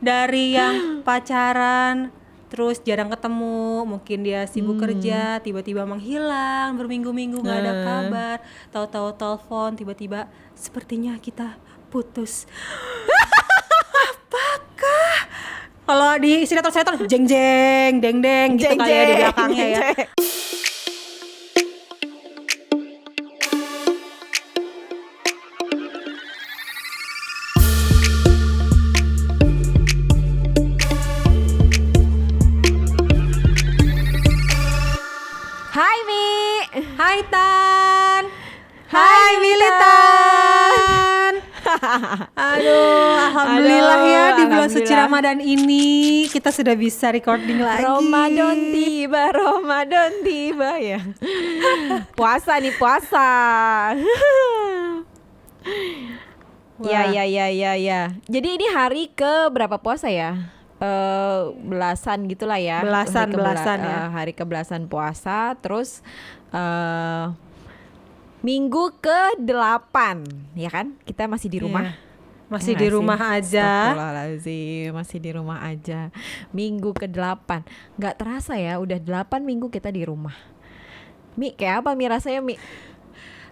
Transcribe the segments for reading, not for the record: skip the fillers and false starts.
Dari yang pacaran terus jarang ketemu, mungkin dia sibuk kerja, tiba-tiba menghilang, berminggu-minggu nggak ada kabar, tahu-tahu telepon, tiba-tiba sepertinya kita putus. Kalau di sinetron-sinetron jeng jeng, deng deng gitu Jeng, kali ya di jeng, belakangnya ya. jeng. Hai Mi. Hai Tan. Hai, Militan. Aduh, alhamdulillah Aduh, ya di bulan suci alhamdulillah. Ramadan ini kita sudah bisa recording lagi. Ramadan tiba ya. Puasa nih, puasa. Wah. Ya. Jadi ini hari ke berapa puasa ya? Belasan gitulah ya. Belasan ya. Hari ke-belasan puasa. Terus minggu ke-8 ya kan? Kita masih di rumah. Iya. Masih Ya di nggak rumah sih? aja. Astagfirullahaladzim, masih di rumah aja. Minggu ke-8. Gak terasa ya, udah 8 minggu kita di rumah. Mi, kayak apa Mi rasanya Mi?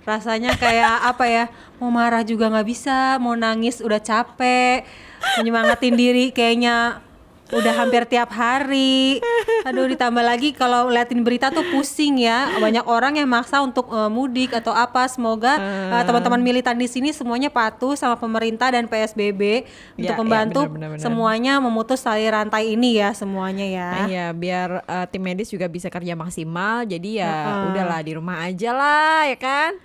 Rasanya kayak apa ya? Mau marah juga nggak bisa, mau nangis udah capek, menyemangatin diri kayaknya udah hampir tiap hari. Aduh, ditambah lagi kalau liatin berita tuh pusing ya. Banyak orang yang maksa untuk mudik atau apa. Semoga teman-teman militan di sini semuanya patuh sama pemerintah dan PSBB untuk Ya, membantu benar. semuanya memutus tali rantai ini ya semuanya ya. Iya, biar tim medis juga bisa kerja maksimal. Jadi ya udahlah di rumah aja lah, ya kan?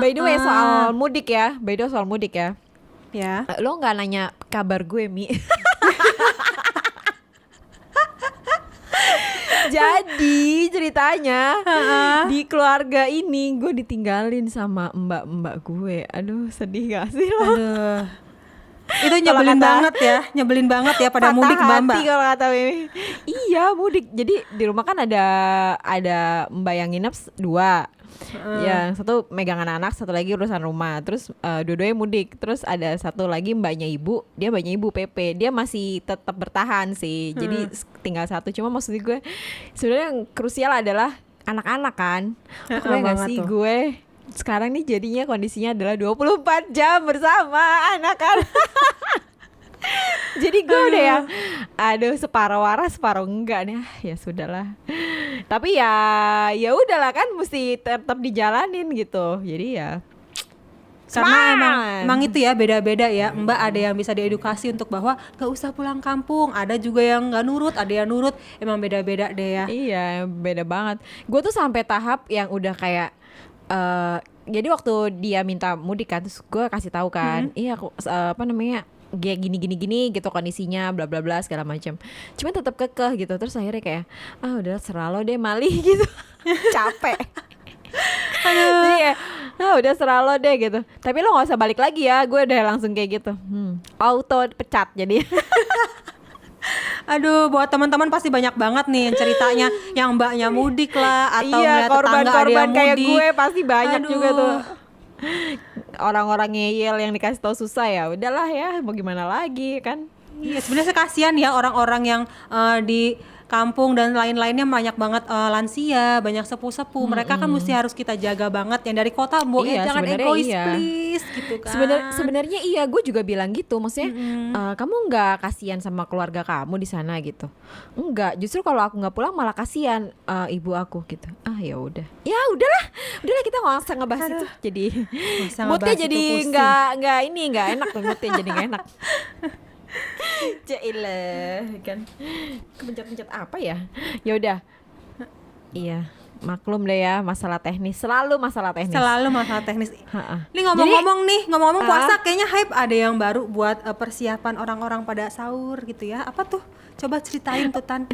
By the way soal mudik ya, Ya. Lo nggak nanya kabar gue Mi? Jadi ceritanya di keluarga ini gue ditinggalin sama mbak-mbak gue. Aduh, sedih gak sih lo? Aduh. Itu nyebelin banget ya pada Patah mudik mbak-mbak. hati kalau kata Mimi. Iya, mudik. Jadi di rumah kan ada mbak yang nginep dua. Yang satu megang anak-anak, satu lagi urusan rumah. Terus dua-duanya mudik. Terus ada satu lagi mbaknya ibu, dia mbaknya ibu PP. Dia masih tetap bertahan sih. Jadi tinggal satu. Cuma maksud gue sebenarnya yang krusial adalah anak-anak kan. Kebayang gak Banget sih tuh. gue sekarang nih jadinya kondisinya adalah 24 jam bersama anak-anak. Jadi gue udah ya, aduh separuh waras separuh enggak nih. Ya sudahlah. Tapi ya udahlah kan mesti tetap dijalanin gitu. Jadi ya Karena semangat. emang itu ya beda-beda ya. Mbak ada yang bisa diedukasi untuk bahwa gak usah pulang kampung. Ada juga yang gak nurut, ada yang nurut. Emang beda-beda deh ya. Iya beda banget. Gue tuh sampai tahap yang udah kayak jadi waktu dia minta mudik kan, terus gue kasih tahu kan, iya aku apa namanya, kayak gini gitu kondisinya, bla bla bla segala macam. Cuman tetap kekeh gitu. Terus akhirnya kayak udah serah lo deh Mali gitu. Capek. Jadi kayak udah serah lo deh gitu. Tapi lo nggak usah balik lagi ya. Gue udah langsung kayak gitu. Auto pecat jadi. Aduh, buat teman-teman pasti banyak banget nih yang ceritanya yang mbaknya mudik lah atau Iya, ngeliat tetangga ada yang korban-korban kayak mudik. gue pasti banyak Aduh. juga tuh. Orang-orang ngeyel yang dikasih tahu susah ya udahlah ya, mau gimana lagi kan. Iya, sebenarnya kasihan ya orang-orang yang di kampung dan lain-lainnya, banyak banget lansia, banyak sepuh-sepuh. Mereka kan mesti harus kita jaga banget. Yang dari kota, Iya, jangan sebenarnya egois iya. please gitu kan. Sebenarnya iya, gue juga bilang gitu. Maksudnya kamu nggak kasihan sama keluarga kamu di sana gitu? Enggak, justru kalau aku nggak pulang malah kasihan ibu aku gitu. Ya udahlah kita nggak usah ngebahas itu. Jadi usah moodnya ngebahas jadi itu, pusing. nggak enak tuh, moodnya jadi nggak enak. Jailah kan, kepencet-pencet apa ya? Ya udah, iya. Maklum deh ya, masalah teknis, selalu masalah teknis. Ini ngomong-ngomong puasa, kayaknya hype ada yang baru buat persiapan orang-orang pada sahur gitu ya. Apa tuh? Coba ceritain tuh Tan.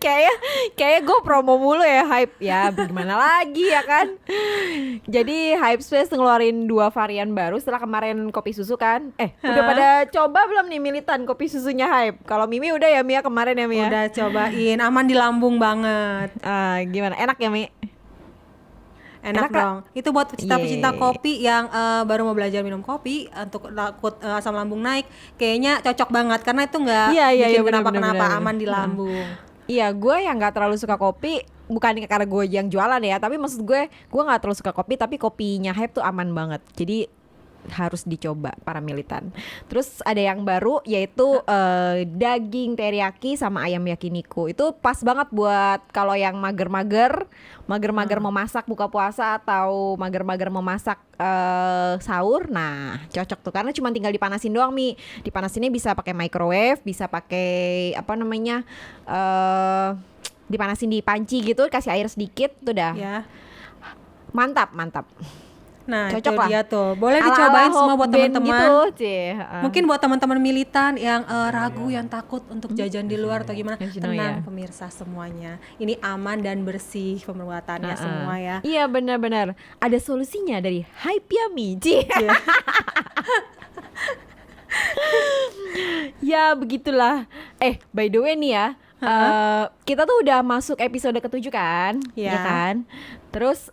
Kayak gue promo mulu ya, hype ya, gimana lagi ya kan. Jadi Hype Space ngeluarin 2 varian baru setelah kemarin kopi susu kan. Udah pada coba belum nih militan kopi susunya Hype? Kalau Mimi udah ya Mia, kemarin ya Mia. Udah cobain, aman di lambung banget. Gimana, enak ya Mi? Enak Kak? dong. Itu buat pecinta-pecinta Yeay. kopi yang baru mau belajar minum kopi untuk takut asam lambung naik. Kayaknya cocok banget karena itu nggak Iya iya iya bikin benar benar kenapa-kenapa, benar. aman di Heeh. lambung. Iya, gue yang nggak terlalu suka kopi bukan karena gue yang jualan ya, tapi maksud gue nggak terlalu suka kopi, tapi kopinya Hype tuh aman banget. Jadi harus dicoba para militan. Terus ada yang baru yaitu daging teriyaki sama ayam yakiniku. Itu pas banget buat kalau yang mager-mager mau masak buka puasa atau mager-mager mau masak sahur. Nah, cocok tuh karena cuma tinggal dipanasin doang, Mi. Dipanasinnya bisa pakai microwave, bisa pakai apa namanya? Dipanasin di panci gitu, kasih air sedikit tuh dah. Ya. Mantap. Nah, Cocok itu lah. dia tuh. Boleh Ala-ala dicobain semua Hope buat Band teman-teman. gitu, Cie. Mungkin buat teman-teman militan yang ragu, yang takut untuk jajan di luar atau gimana, Cashino, tenang ya. pemirsa semuanya. Ini aman dan bersih pembuatannya semua ya. Iya benar-benar. Ada solusinya dari Hype Yummy. Cie. Iya. Ya begitulah. By the way nih ya, kita tuh udah masuk episode ke-7 kan, Ya. ya kan. Terus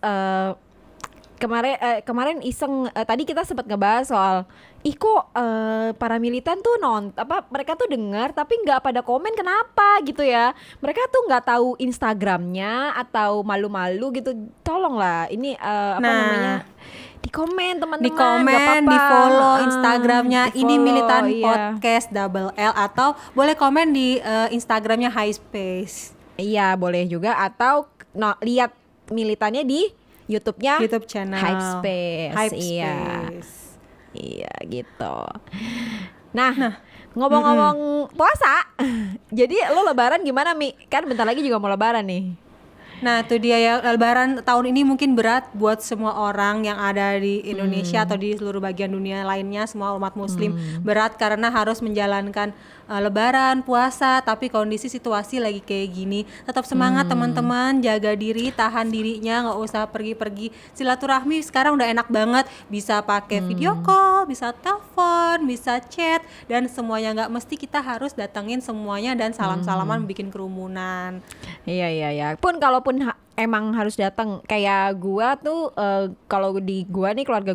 kemarin iseng, tadi kita sempat ngebahas soal kok para militan tuh mereka tuh dengar tapi nggak pada komen, kenapa gitu ya. Mereka tuh nggak tahu Instagramnya atau malu-malu gitu. Tolonglah ini namanya, di komen teman-teman, Di komen, nggak apa-apa. di follow Instagramnya ini Di-follow, Militan iya. Podcast double L, atau boleh komen di Instagramnya High Space Iya boleh juga, atau lihat militannya di YouTube-nya YouTube channel Hype Space. Hype Iya. Space. Iya gitu. Nah, ngomong-ngomong puasa, jadi lo lebaran gimana, Mi? Kan bentar lagi juga mau lebaran nih. Nah itu dia ya, Lebaran tahun ini mungkin berat buat semua orang yang ada di Indonesia atau di seluruh bagian dunia lainnya, semua umat muslim. Berat karena harus menjalankan Lebaran, puasa, tapi kondisi situasi lagi kayak gini. Tetap semangat teman-teman, jaga diri, tahan dirinya, nggak usah pergi-pergi. Silaturahmi sekarang udah enak banget, bisa pakai video call, bisa telepon, bisa chat, dan semuanya, nggak mesti kita harus datengin semuanya dan salam-salaman bikin kerumunan. Iya. Kalaupun emang harus datang, kayak gua tuh kalau di gua nih, keluarga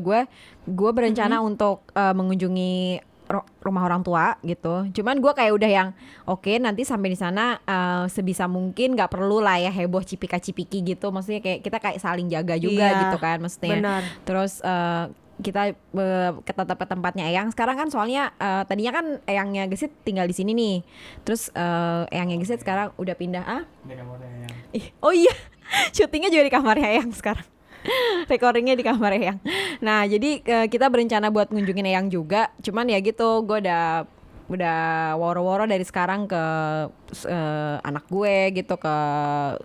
gua berencana untuk mengunjungi rumah orang tua gitu. Cuman gua kayak udah yang oke, nanti sampai di sana sebisa mungkin nggak perlu lah ya heboh cipika-cipiki gitu. Maksudnya kayak kita kayak saling jaga juga Iya, gitu kan maksudnya. benar. Terus kita ke tempatnya Eyang sekarang kan, soalnya tadinya kan Eyangnya Gesit tinggal di sini nih. Terus Eyangnya Gesit sekarang udah pindah oh iya, syutingnya juga di kamarnya Eyang sekarang. Recordingnya di kamar Eyang. Nah jadi kita berencana buat ngunjungin Eyang juga. Cuman ya gitu, gue udah woro-woro dari sekarang ke anak gue gitu, ke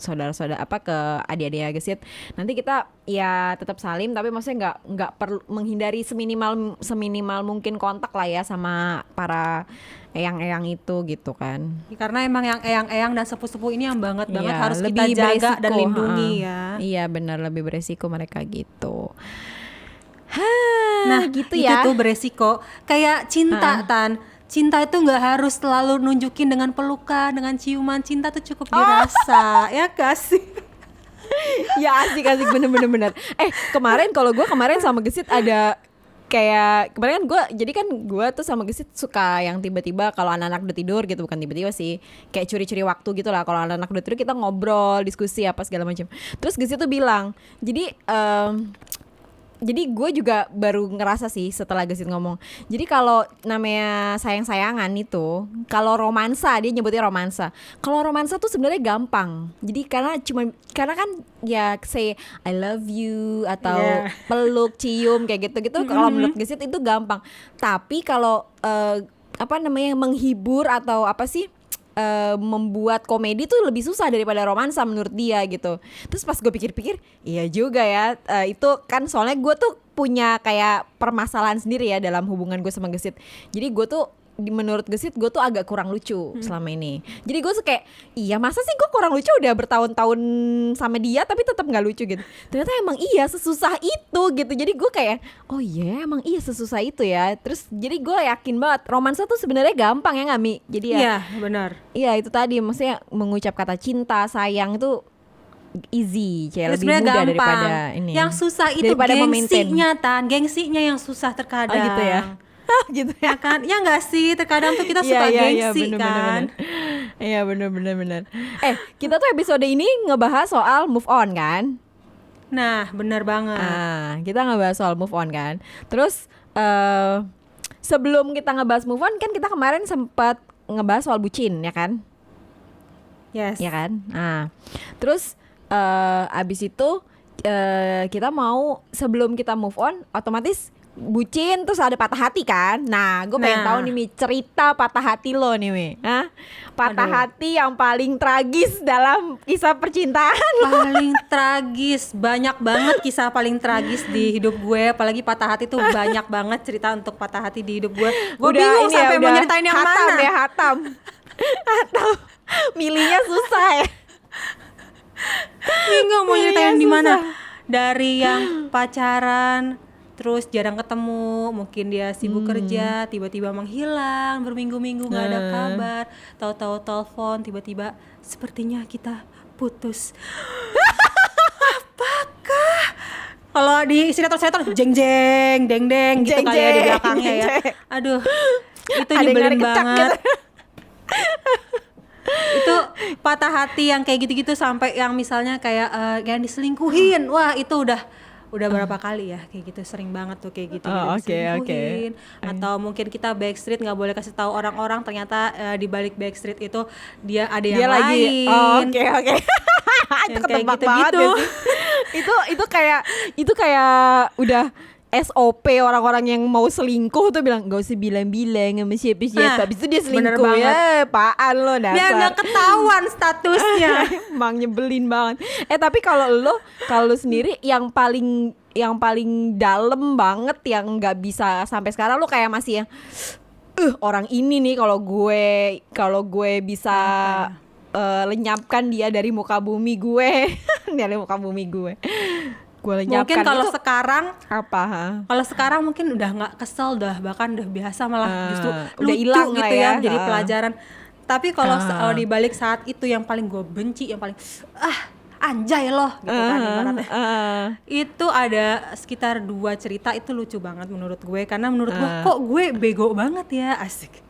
saudara-saudara ke adik-adiknya Gesit. Nanti kita ya tetap salim, tapi maksudnya nggak perlu, menghindari seminimal mungkin kontak lah ya sama para eyang-eyang itu gitu kan. Karena emang yang eyang-eyang dan sepupu-sepupu ini yang banget Iya, harus kita lebih jaga beresiko, dan lindungi ya. Iya benar, lebih beresiko mereka gitu. Nah gitu itu ya. tuh beresiko. Kayak cinta Tan. Cinta itu nggak harus selalu nunjukin dengan pelukan, dengan ciuman. Cinta tuh cukup dirasa, ya kasih. Ya asik bener. Kemarin sama Gesit ada kayak, kemarin kan gue tuh sama Gesit suka yang tiba-tiba kalau anak-anak udah tidur gitu, bukan tiba-tiba sih, kayak curi-curi waktu gitu lah. Kalau anak-anak udah tidur kita ngobrol, diskusi apa segala macam. Terus Gesit tuh bilang, jadi gue juga baru ngerasa sih setelah Gesit ngomong. Jadi kalau namanya sayang-sayangan itu, kalau romansa, dia nyebutnya romansa. Kalau romansa tuh sebenarnya gampang. Jadi karena kan ya say I love you atau peluk, cium kayak gitu-gitu. Kalau menurut Gesit itu gampang. Tapi kalau menghibur atau apa sih? Membuat komedi tuh lebih susah daripada romansa menurut dia gitu. Terus pas gue pikir-pikir, iya juga ya, itu kan soalnya gue tuh punya kayak permasalahan sendiri ya dalam hubungan gue sama Gesit. Jadi gue tuh menurut Gesit gue tuh agak kurang lucu selama ini. Jadi gue tuh kayak, iya masa sih gue kurang lucu, udah bertahun-tahun sama dia tapi tetap nggak lucu gitu. Ternyata emang iya sesusah itu gitu. Jadi gue kayak, oh iya emang iya sesusah itu ya. Terus jadi gue yakin banget romansa tuh sebenarnya gampang ya nggak, Mi? Jadi ya, Iya benar. iya itu tadi, maksudnya mengucap kata cinta, sayang itu easy, kayak Terus lebih sebenarnya mudah gampang. daripada ini. Yang susah itu Daripada memaintain. gengsinya yang susah terkadang. Oh gitu ya. Gitu Ya kan? Ya nggak sih, terkadang tuh kita suka gengsi kan. Iya bener. Kita tuh episode ini ngebahas soal move on kan. Nah, benar banget. Kita ngebahas soal move on kan. Terus sebelum kita ngebahas move on kan kita kemarin sempat ngebahas soal bucin ya kan. Yes. Ya kan. Nah, terus abis itu kita mau sebelum kita move on otomatis bucin terus ada patah hati kan. Nah gue pengen tahu nih Mi, cerita patah hati lo nih Mi. Patah hati yang paling tragis dalam kisah percintaan. Paling tragis, banyak banget kisah paling tragis di hidup gue. Apalagi patah hati tuh banyak banget cerita untuk patah hati di hidup gue. Gue bingung sampai mau nyeritain yang mana. Hatam. Milihnya susah ya. Bingung mau nyeritain di mana. Dari yang pacaran terus jarang ketemu, mungkin dia sibuk kerja, tiba-tiba menghilang, berminggu-minggu nggak ada kabar, tahu-tahu telepon, tiba-tiba sepertinya kita putus. Apakah? Kalau di sinetron jeng jeng, deng deng gitu kayak di belakangnya ya. Aduh, itu nyebelin banget. Itu patah hati yang kayak gitu-gitu sampai yang misalnya kayak yang diselingkuhin, wah itu udah berapa kali ya kayak gitu, sering banget tuh kayak gitu, diselingkuhin. Atau mungkin kita backstreet nggak boleh kasih tahu orang-orang, ternyata di balik backstreet itu dia ada yang lain. Oke. Itu ketebak gitu, banget gitu. Itu kayak udah SOP orang-orang yang mau selingkuh tuh bilang gak usah bilang-bilang sama siapa-siapa. Habis itu dia selingkuh ya, apaan lo dasar. Biar gak ketahuan statusnya. Emang nyebelin banget. Tapi kalau lo sendiri yang paling dalam banget yang nggak bisa sampai sekarang lo kayak masih yang orang ini nih kalau gue bisa lenyapkan dia dari muka bumi gue. Dari muka bumi gue. Mungkin kalau sekarang Kalau sekarang mungkin udah nggak kesel, bahkan udah biasa, malah justru udah lucu hilang gitu ya. Jadi pelajaran. Tapi kalau di balik saat itu yang paling gue benci, yang paling anjay loh gitu kan ibaratnya. Itu ada sekitar 2 cerita, itu lucu banget menurut gue, karena menurut gue kok gue bego banget ya, asik.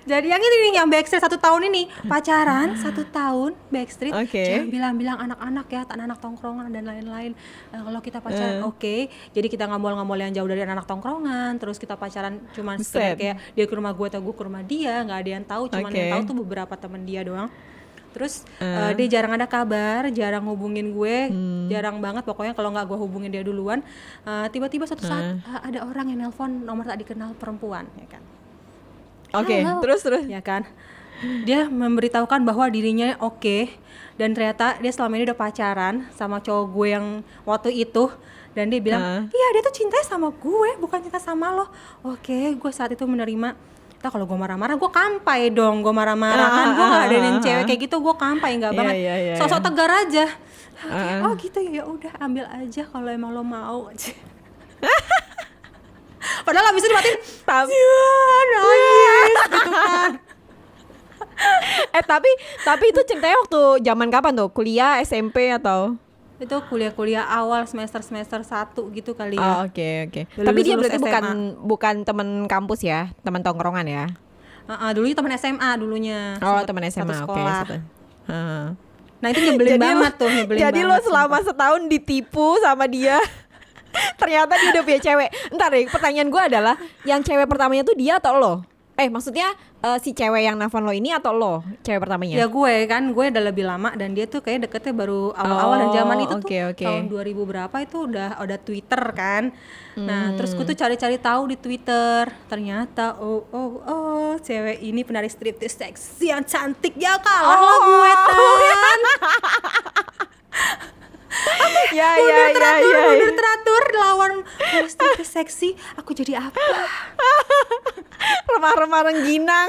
Jadi yang ini nih, yang backstreet 1 tahun ini pacaran 1 tahun backstreet, jangan bilang-bilang anak-anak ya, anak tongkrongan dan lain-lain. Kalau kita pacaran jadi kita ngambil yang jauh dari anak tongkrongan, terus kita pacaran cuman sekedar kayak dia ke rumah gue atau gue ke rumah dia, nggak ada yang tahu, cuman yang tahu tuh beberapa temen dia doang. Terus dia jarang ada kabar, jarang hubungin gue, jarang banget pokoknya. Kalau nggak gue hubungin dia duluan, tiba-tiba suatu saat ada orang yang nelpon nomor tak dikenal, perempuan ya kan. Terus ya kan, dia memberitahukan bahwa dirinya dan ternyata dia selama ini udah pacaran sama cowok gue yang waktu itu, dan dia bilang iya dia tuh cintanya sama gue, bukan cinta sama lo. Gue saat itu menerima. Kalau gue marah-marah, gue kampai dong, gue marah-marah kan, gue nggak ada yang cewek kayak gitu, gue kampai nggak banget, sosok tegar aja. Gitu ya udah, ambil aja kalau emang lo mau. Padahal abis itu dimatiin, nangis gitu kan. Tapi itu ceritanya waktu zaman kapan tuh? Kuliah, SMP atau? Itu kuliah awal semester 1 gitu kali ya. Oke. Tapi dia berarti bukan teman kampus ya, teman tongkrongan ya? Dulunya teman SMA dulunya. Teman SMA, oke. Nah itu nyebelin banget tuh, Jadi lo selama setahun ditipu sama dia. Ternyata dia udah punya cewek. Ntar deh, pertanyaan gue adalah, yang cewek pertamanya tuh dia atau lo? Maksudnya si cewek yang nelfon lo ini atau lo cewek pertamanya? Ya gue udah lebih lama, dan dia tuh kayak deketnya baru awal-awal, dan zaman itu tuh tahun 2000 berapa itu udah Twitter kan. Nah terus gue tuh cari-cari tahu di Twitter, ternyata cewek ini penari striptease seksi yang cantik, ya kalah lah gue kan. Mundur teratur lawan striptease seksi, aku jadi apa? Remah-remah rengginang.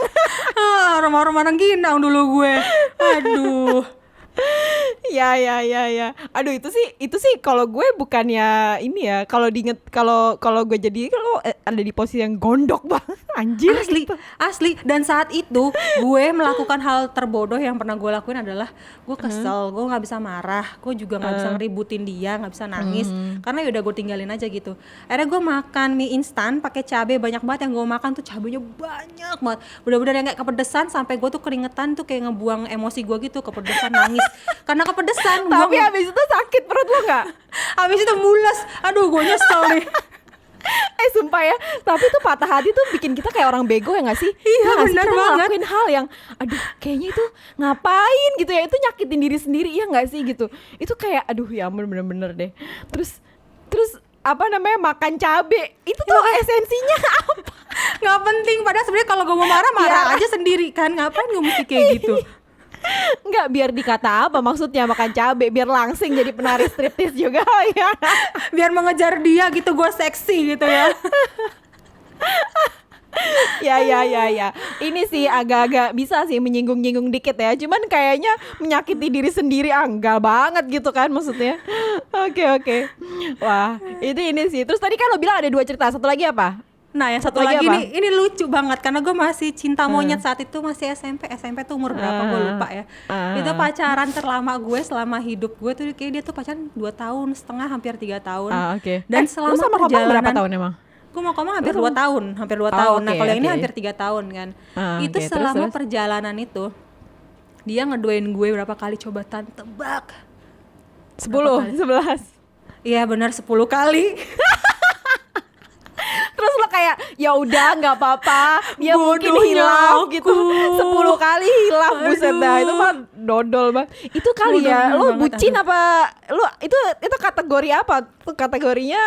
Remah-remah rengginang dulu gue. Aduh. Ya. Aduh itu sih kalau gue bukannya ini ya, kalau diinget kalau gue jadi kalau ada di posisi yang gondok banget anjir Asli, gitu. asli. Dan saat itu gue melakukan hal terbodoh yang pernah gue lakuin adalah gue kesel, gue nggak bisa marah, gue juga nggak bisa ngeributin dia, nggak bisa nangis, karena yaudah gue tinggalin aja gitu. Akhirnya gue makan mie instan pakai cabai banyak banget, yang gue makan tuh cabenya banyak banget, bener-bener yang kayak kepedesan sampai gue tuh keringetan tuh kayak ngebuang emosi gue gitu, kepedesan nangis karena kepedesan. Tapi habis itu sakit perut lo nggak? Habis itu mules, aduh gue nyesel nih. Sumpah ya, tapi tuh patah hati tuh bikin kita kayak orang bego ya gak sih? Iya, Ya nggak sih? benar Kita banget. ngelakuin hal yang aduh kayaknya itu ngapain gitu ya, itu nyakitin diri sendiri ya gak sih gitu. Itu kayak aduh ya ampun bener-bener deh. Terus apa namanya, makan cabe itu tuh esensinya apa? Nggak penting, padahal sebenarnya kalau gue mau marah Iya. aja sendiri kan, ngapain gue mesti kayak gitu. Enggak, biar dikata apa maksudnya makan cabe, biar langsing jadi penari striptis juga ya. Biar mengejar dia gitu, gue seksi gitu ya. Ya. Ini sih agak-agak bisa sih menyinggung-nyinggung dikit ya. Cuman kayaknya menyakiti diri sendiri enggak banget gitu kan maksudnya. Oke. Wah, ini sih. Terus tadi kan lo bilang ada 2 cerita. Satu lagi apa? Nah yang satu Satu lagi lagi apa? ini lucu banget karena gue masih cinta monyet saat itu, masih SMP tuh umur berapa gue lupa ya. Itu pacaran terlama gue selama hidup gue tuh, kayak dia tuh pacaran 2 tahun setengah, hampir 3 tahun. Oke. Dan Lu selama sama Komang perjalanan berapa tahun emang? gue mau Komang hampir 2 tahun, hampir 2 Oh, tahun. Nah oke, kalau yang ini oke. hampir 3 tahun kan. Itu Oke, selama terus. perjalanan itu dia ngedoain gue berapa kali, coba tebak. 10, 11. Iya benar 10 kali. Terus lo kayak ya udah nggak apa-apa, ya mungkin Bodohnya hilaf aku. gitu. 10 kali hilaf, buset dah. Itu mah dodol banget. Itu kali ya, Bodohnya lo banget, bucin apa? Lo itu kategori apa? Tuh kategorinya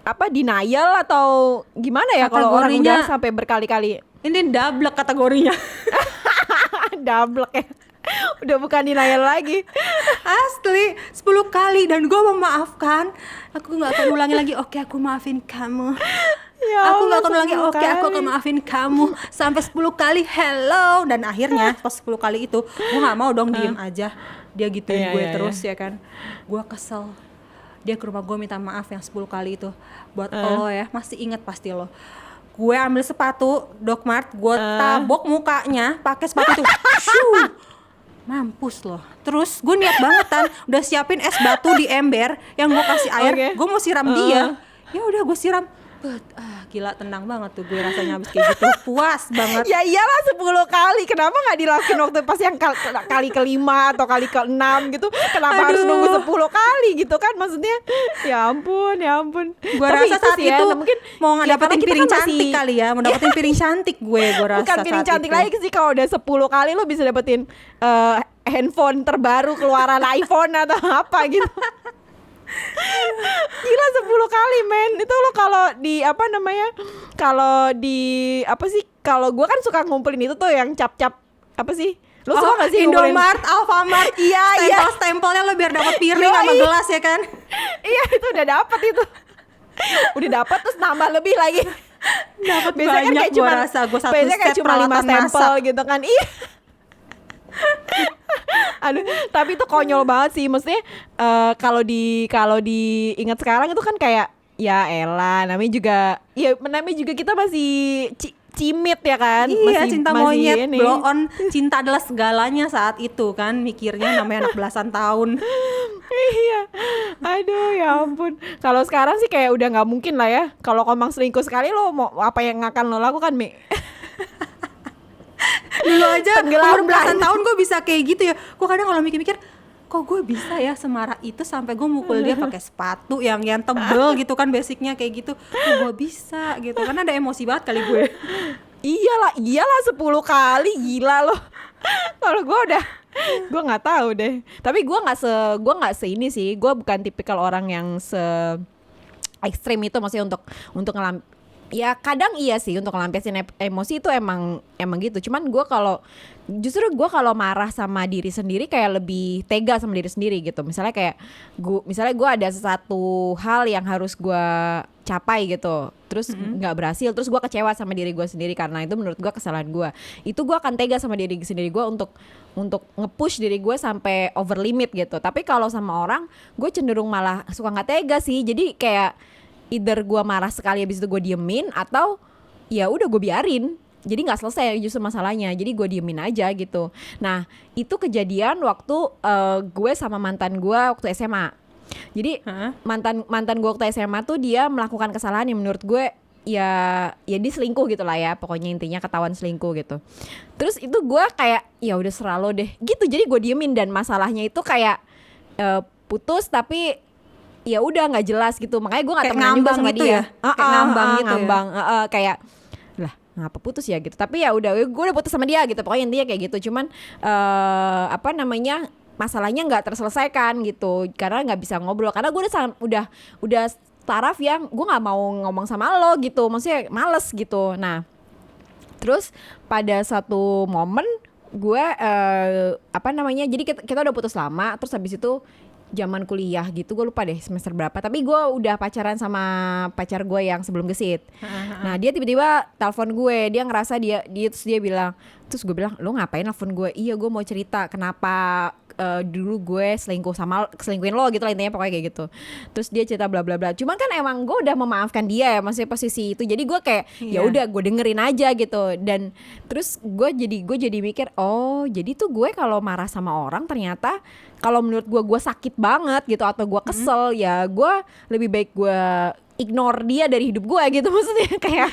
apa, denial atau gimana ya kalau orang Kategorinya- udah sampai berkali-kali? Ini double kategorinya. Double ya. Udah bukan denial lagi. Asli 10 kali, dan gue memaafkan. Aku gak akan ulangi lagi. Oke aku maafin kamu. Ya Aku Allah, gak akan ulangi. 10 Oke aku kali. akan maafin kamu. Sampai 10 kali hello. Dan akhirnya pas 10 kali itu gue gak mau dong diem aja. Dia gituin Iya, gue iya, terus ya kan. Gue kesel. Dia ke rumah gue minta maaf yang 10 kali itu. Buat lo ya, masih inget pasti lo. Gue ambil sepatu Doc Mart, gue tabok mukanya pakai sepatu itu. Shoo! Mampus loh. Terus gue niat banget kan, udah siapin es batu di ember yang gue kasih air, Oke. gue mau siram dia. Ya udah gue siram. Gila tenang banget tuh gue rasanya habis kayak gitu. Puas banget. Ya iyalah 10 kali. Kenapa gak dilakuin waktu pas yang kali ke-5 atau kali ke-6 gitu? Kenapa harus Aduh. nunggu 10 kali gitu kan maksudnya? Ya ampun. Gue Tapi rasa saat sih ya, itu mungkin mau ya, dapetin karena kita piring kan cantik masih- kali ya. Mau dapetin piring cantik gue rasa Bukan piring saat cantik itu. lagi sih, kalau udah 10 kali lo bisa dapetin handphone terbaru keluaran iPhone atau apa gitu. Gila 10 kali men. Itu lo kalau di apa namanya, kalau di apa sih, kalau gue kan suka ngumpulin itu tuh yang cap-cap apa sih, lo suka gak sih ngumpulin? Indomart, Alfamart, Iya. stempel-stempelnya lo biar dapat piring Yoi. sama gelas ya kan. Iya itu udah dapet itu. Udah dapet terus nambah lebih lagi. Dapat Biasanya kan banyak kayak gue cuma rasa. Gue satu biasanya kayak set cuma 5 peralatan stempel masak. gitu kan. Iya. Aduh, tapi itu konyol banget sih. Maksudnya kalau diingat sekarang itu kan kayak ya elah, namanya juga kita masih cimit ya kan. Iya, masih, cinta masih monyet, ini. blow on. Cinta adalah segalanya saat itu kan. Mikirnya namanya anak belasan tahun. Iya, aduh ya ampun. Kalau sekarang sih kayak udah nggak mungkin lah ya. Kalau Komang selingkuh sekali, lo mau apa yang akan lo lakukan, Mi? Dulu aja Tenggelamkan. umur belasan tahun gue bisa kayak gitu ya. Gue kadang kalau mikir-mikir, kok gue bisa ya semarah itu sampai gue mukul dia pakai sepatu yang tebel gitu kan, basicnya kayak gitu. Kok gue bisa gitu, karena ada emosi banget kali gue. Iyalah 10 kali, gila loh. Kalau gue nggak tahu deh. Tapi gue nggak se ini sih. Gue bukan tipikal orang yang se ekstrim itu, maksudnya untuk ya kadang iya sih untuk ngelampiasin emosi itu emang gitu. Cuman justru gue kalau marah sama diri sendiri kayak lebih tega sama diri sendiri gitu. Misalnya gue ada sesuatu hal yang harus gue capai gitu, terus nggak berhasil, terus gue kecewa sama diri gue sendiri karena itu menurut gue kesalahan gue. Itu gue akan tega sama diri sendiri gue untuk nge-push diri gue sampai over limit gitu. Tapi kalau sama orang, gue cenderung malah suka nggak tega sih. Jadi kayak either gue marah sekali habis itu gue diemin, atau ya udah gue biarin. Jadi nggak selesai justru masalahnya. Jadi gue diemin aja gitu. Nah itu kejadian waktu gue sama mantan gue waktu SMA. Jadi mantan gue waktu SMA tuh dia melakukan kesalahan yang menurut gue ya dia selingkuh gitu lah ya, pokoknya intinya ketahuan selingkuh gitu. Terus itu gue kayak ya udah serah lo deh gitu, jadi gue diemin. Dan masalahnya itu kayak putus tapi ya udah nggak jelas gitu, makanya gue nggak temenan juga sama gitu dia ya? Kayak ngambang gitu ngambang, kayak lah ngapa putus ya gitu. Tapi ya udah gue udah putus sama dia gitu, pokoknya intinya kayak gitu. Cuman apa namanya, masalahnya nggak terselesaikan gitu karena nggak bisa ngobrol, karena gue udah taraf yang gue nggak mau ngomong sama lo gitu, maksudnya males gitu. Nah terus pada satu momen gue apa namanya, jadi kita udah putus lama, terus habis itu zaman kuliah gitu, gue lupa deh semester berapa, tapi gue udah pacaran sama pacar gue yang sebelum gesit. Nah dia tiba-tiba telepon gue, dia ngerasa terus dia bilang, terus gue bilang, lo ngapain telepon gue? Iya gue mau cerita kenapa dulu gue selingkuhin lo gitu lah, intinya pokoknya kayak gitu. Terus dia cerita bla bla bla. Cuman kan emang gue udah memaafkan dia ya, maksudnya posisi itu. Jadi gue kayak ya udah gue dengerin aja gitu. Dan terus gue jadi mikir, oh jadi tuh gue kalau marah sama orang ternyata kalau menurut gue sakit banget gitu, atau gue kesel, ya gue lebih baik gue ignore dia dari hidup gue gitu, maksudnya kayak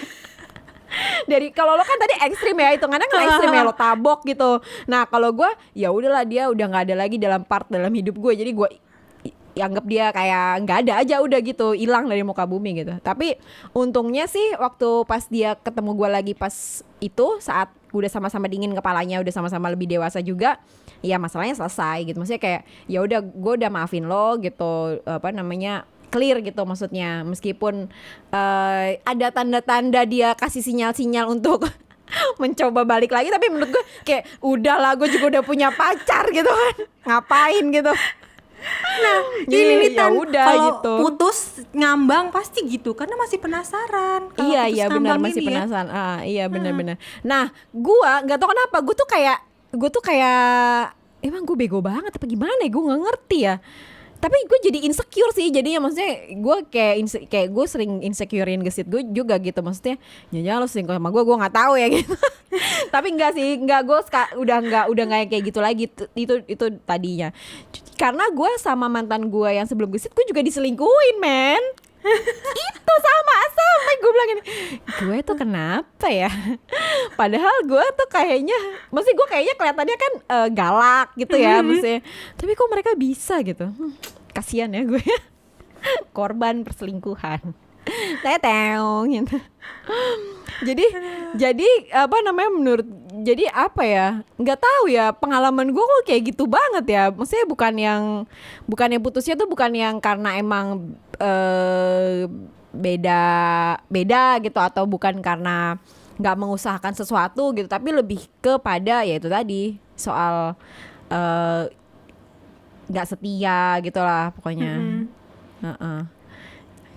dari kalau lo kan tadi ekstrim ya, hitungannya kan ekstrim ya, lo tabok gitu. Nah kalau gue ya udahlah, dia udah nggak ada lagi dalam hidup gue, jadi gue anggap dia kayak nggak ada aja, udah gitu, hilang dari muka bumi gitu. Tapi untungnya sih waktu pas dia ketemu gue lagi pas itu, saat udah sama-sama dingin kepalanya, udah sama-sama lebih dewasa juga, ya masalahnya selesai gitu. Maksudnya kayak ya udah, gue udah maafin lo gitu, apa namanya, clear gitu maksudnya. Meskipun ada tanda-tanda dia kasih sinyal-sinyal untuk mencoba balik lagi, tapi menurut gue kayak udahlah, gue juga udah punya pacar gitu kan, ngapain gitu. Nah Jadi ini ya Tan, udah kalau gitu. putus ngambang pasti gitu karena masih penasaran. Kalau Iya putus iya benar, ngambang masih ini ya. penasaran. Iya benar-benar. Nah gua nggak tahu kenapa gue tuh kayak emang gue bego banget apa gimana ya, gue nggak ngerti ya. Tapi gue jadi insecure sih jadinya, maksudnya gue kayak gue sering insecurein gesit gue juga gitu, maksudnya nyanyi lo selingkuh sama gue nggak tahu ya gitu. Tapi enggak sih, gue udah nggak kayak gitu lagi. Itu tadinya karena gue sama mantan gue yang sebelum gesit gue juga diselingkuhin men. Itu sama gue bilang gini, gue tuh kenapa ya, padahal gue tuh kayaknya, maksudnya gue kayaknya kelihatannya kan galak gitu ya, maksudnya, tapi kok mereka bisa gitu. Kasian ya gue korban perselingkuhan. Teteng gitu. Jadi apa namanya, jadi apa ya, nggak tahu ya, pengalaman gue kok kayak gitu banget ya. Maksudnya bukannya putusnya tuh bukan yang karena emang beda gitu, atau bukan karena nggak mengusahakan sesuatu gitu, tapi lebih kepada ya itu tadi soal nggak setia gitulah pokoknya.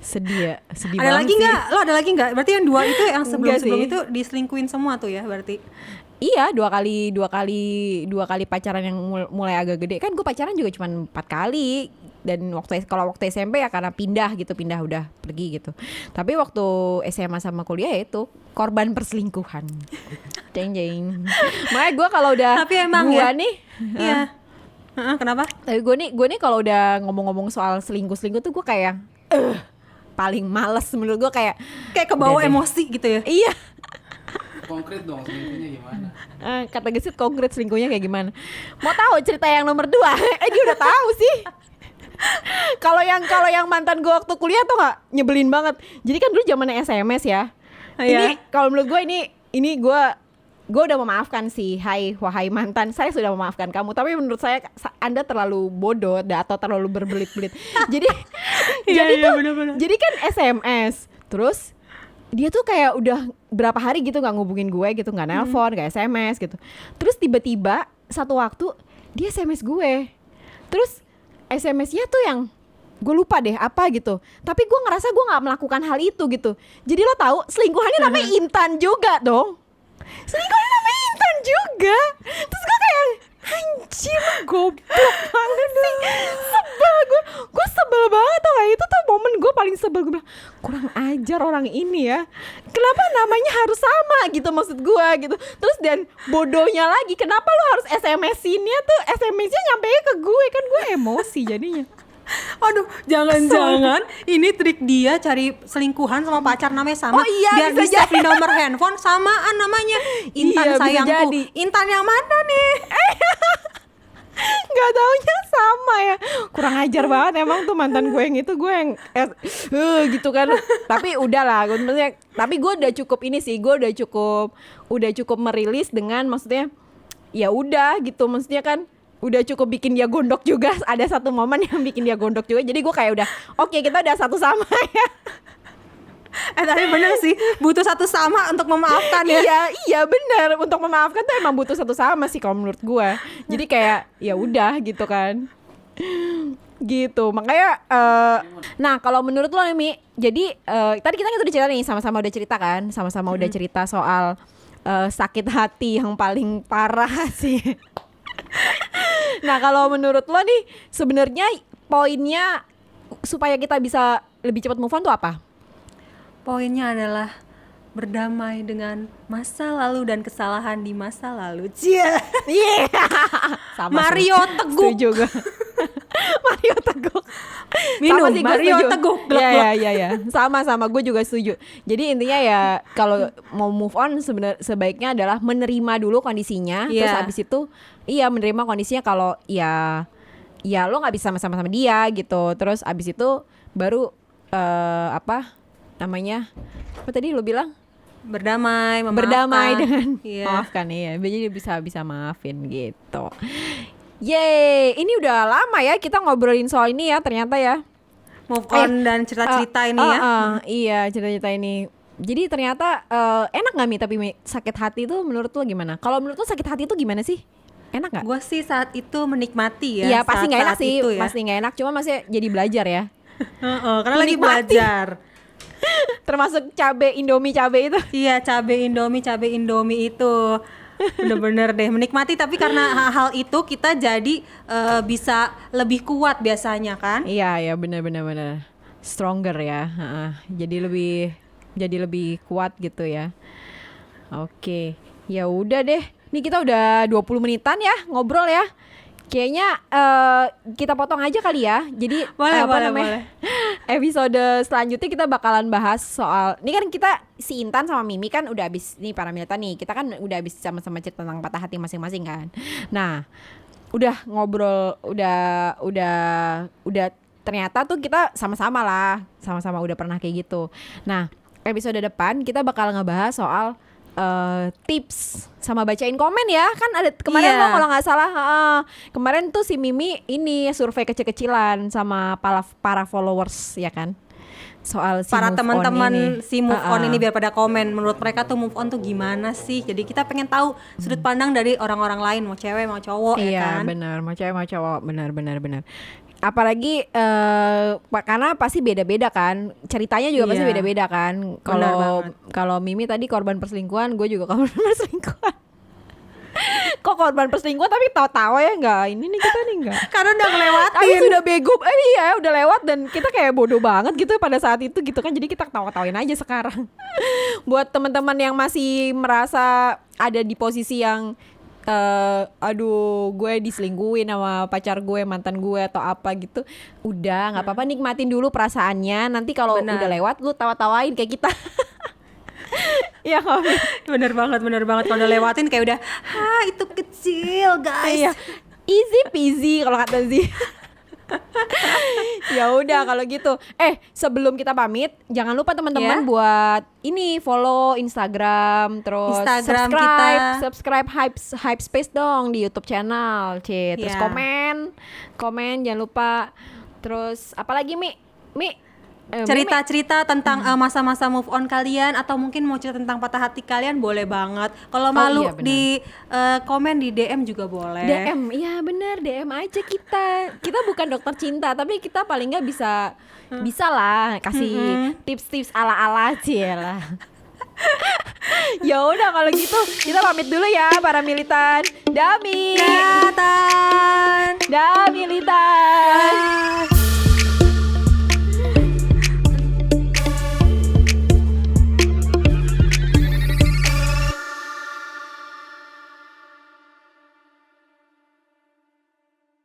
Sedih Ada lagi sih. nggak? Lo ada lagi nggak? Berarti yang dua itu yang sebelum Enggak sih. itu diselingkuhin semua tuh ya berarti. Iya, dua kali pacaran yang mulai agak gede. Kan gue pacaran juga cuma 4 kali. Dan kalau waktu SMP ya karena pindah udah pergi gitu. Tapi waktu SMA sama kuliah ya itu korban perselingkuhan. Jeng. Makanya gue kalau udah Tapi emang gua ya, nih, iya. Kenapa? tapi gue nih kalau udah ngomong-ngomong soal selingkuh tuh gue kayak paling males menurut gue, kayak Kebawa udah deh. emosi gitu ya. Iya. Konkret dong selingkuhnya gimana? Kata gesit konkret selingkuhnya kayak gimana? Mau tahu cerita yang nomor 2? Dia udah tahu sih. Kalau yang mantan gue waktu kuliah tuh nggak, nyebelin banget. Jadi kan dulu zamannya SMS ya. Ini kalau menurut gue ini gue udah memaafkan sih. Wahai mantan, saya sudah memaafkan kamu. Tapi menurut saya Anda terlalu bodoh atau terlalu berbelit-belit. Jadi bener-bener. jadi kan SMS. Terus dia tuh kayak udah berapa hari gitu nggak ngubungin gue gitu, nggak nelpon, nggak SMS gitu. Terus tiba-tiba satu waktu dia SMS gue. Terus SMS-nya tuh yang gue lupa deh apa gitu. Tapi gue ngerasa gue nggak melakukan hal itu gitu. Jadi lo tahu selingkuhannya namanya Intan juga dong. Selingkuhannya namanya Intan juga. Terus gue kayak anjir goblok banget sih. Sebel gue sebel banget tau gak. Itu tuh momen gue paling sebel. Gue bilang kurang ajar orang ini ya. Kenapa namanya harus sama gitu maksud gue gitu. Terus dan bodohnya lagi, kenapa lo harus SMS-innya tuh, SMS-nya nyampe ke gue, kan gue emosi jadinya. Aduh, jangan-jangan ini trik dia cari selingkuhan sama pacar namanya sama. Oh iya, biar bisa di save di nomor handphone samaan namanya. Intan Iya, bisa sayangku. jadi. Intan yang mana nih? Nggak taunya sama ya. Kurang ajar banget emang tuh mantan gue yang itu. Gue yang gitu kan. Tapi udahlah, maksudnya, tapi gue udah cukup ini sih. Gue udah cukup merilis dengan maksudnya ya udah gitu. Maksudnya kan udah cukup bikin dia gondok juga. Ada satu momen yang bikin dia gondok juga. Jadi gue kayak udah oke, kita udah satu sama ya. Tapi bener sih, butuh satu sama untuk memaafkan ya. Iya benar, untuk memaafkan tuh emang butuh satu sama sih kalau menurut gue. Jadi kayak ya udah gitu kan. Gitu makanya nah kalau menurut lo nih Mi, jadi tadi kita udah cerita nih, sama-sama udah cerita kan, sama-sama udah cerita soal sakit hati yang paling parah sih. Nah kalau menurut lo nih sebenarnya poinnya supaya kita bisa lebih cepat move on tuh apa? Poinnya adalah berdamai dengan masa lalu dan kesalahan di masa lalu. Cia. Iya. Sama Mario sih. Teguh. Setuju gue. Mario Teguh. Minum Sama sih, gue Mario setuju. Teguh. Iya. Sama gue juga setuju. Jadi intinya ya kalau mau move on sebaiknya adalah menerima dulu kondisinya. Iya. Terus habis itu menerima kondisinya kalau ya lo nggak bisa sama-sama dia gitu. Terus habis itu baru apa tadi lo bilang? Berdamai, memaafkan. Berdamai dengan Iya. maafkan ya. Jadi bisa maafin gitu. Yeay, ini udah lama ya kita ngobrolin soal ini ya ternyata ya. Move on dan cerita-cerita ini ya. Iya, cerita-cerita ini. Jadi ternyata enak gak Mi? Tapi Mi, sakit hati tuh menurut lo gimana? Kalau menurut lo sakit hati tuh gimana sih? Enak gak? Gue sih saat itu menikmati ya. Iya pasti gak enak saat-saat sih, itu ya. pasti gak enak. Cuma masih jadi belajar ya. Karena lagi Menikmati. belajar. Termasuk Indomie cabe itu. Iya, cabe Indomie itu bener-bener deh menikmati. Tapi karena hal itu kita jadi bisa lebih kuat biasanya kan. Iya benar. Stronger ya. Jadi lebih kuat gitu ya. Oke. Ya udah deh. Nih kita udah 20 menitan ya ngobrol ya. Kayaknya kita potong aja kali ya. Jadi Boleh. episode selanjutnya kita bakalan bahas soal, ini kan kita si Intan sama Mimi kan udah habis nih para milita nih. Kita kan udah habis sama-sama cerita tentang patah hati masing-masing kan. Nah, udah ngobrol udah ternyata tuh kita sama-sama udah pernah kayak gitu. Nah, episode depan kita bakal ngebahas soal tips sama bacain komen ya. Kan ada kemarin Iya. lo kalau nggak salah kemarin tuh si Mimi ini survei kecil-kecilan sama para followers ya kan, soal si Para move on teman-teman ini. si move on ini biar pada komen menurut mereka tuh move on tuh gimana sih. Jadi kita pengen tahu sudut pandang dari orang-orang lain, mau cewek mau cowok ya Iya kan. benar, mau cewek mau cowok, benar. Apalagi karena pasti beda-beda kan, ceritanya juga pasti Iya. beda-beda kan. Benar banget. Kalau Mimi tadi korban perselingkuhan, gue juga korban perselingkuhan. Kok korban perselingkuhan tapi tawa-tawa ya, nggak ini nih kita nih nggak. Karena udah ngelewatin. Tapi sudah bego, iya udah lewat dan kita kayak bodoh banget gitu pada saat itu gitu kan. Jadi kita ketawa-tawain aja sekarang. Buat teman-teman yang masih merasa ada di posisi yang aduh gue diselingkuhin sama pacar gue, mantan gue atau apa gitu, udah nggak apa-apa, nikmatin dulu perasaannya. Nanti kalau Benar. udah lewat lu tawa-tawain kayak kita. Iya nggak, Mi? bener banget kalau udah lewatin kayak udah itu kecil guys. Iya, easy peasy kalau kata Zi. Ya udah kalau gitu. Sebelum kita pamit, jangan lupa teman-teman Ya. buat ini follow Instagram, terus Instagram kita. subscribe Hype Space dong di YouTube channel, Terus Ya. komen jangan lupa. Terus apalagi Mi? cerita-cerita tentang masa-masa move on kalian, atau mungkin mau cerita tentang patah hati kalian boleh banget. Kalau malu iya, benar. di komen di DM juga boleh. DM, iya bener, DM aja kita. Kita bukan dokter cinta, tapi kita paling nggak bisa lah kasih tips-tips ala-ala lah. Ya udah kalau gitu kita pamit dulu ya para militan. Dami. Kelihatan. Militan.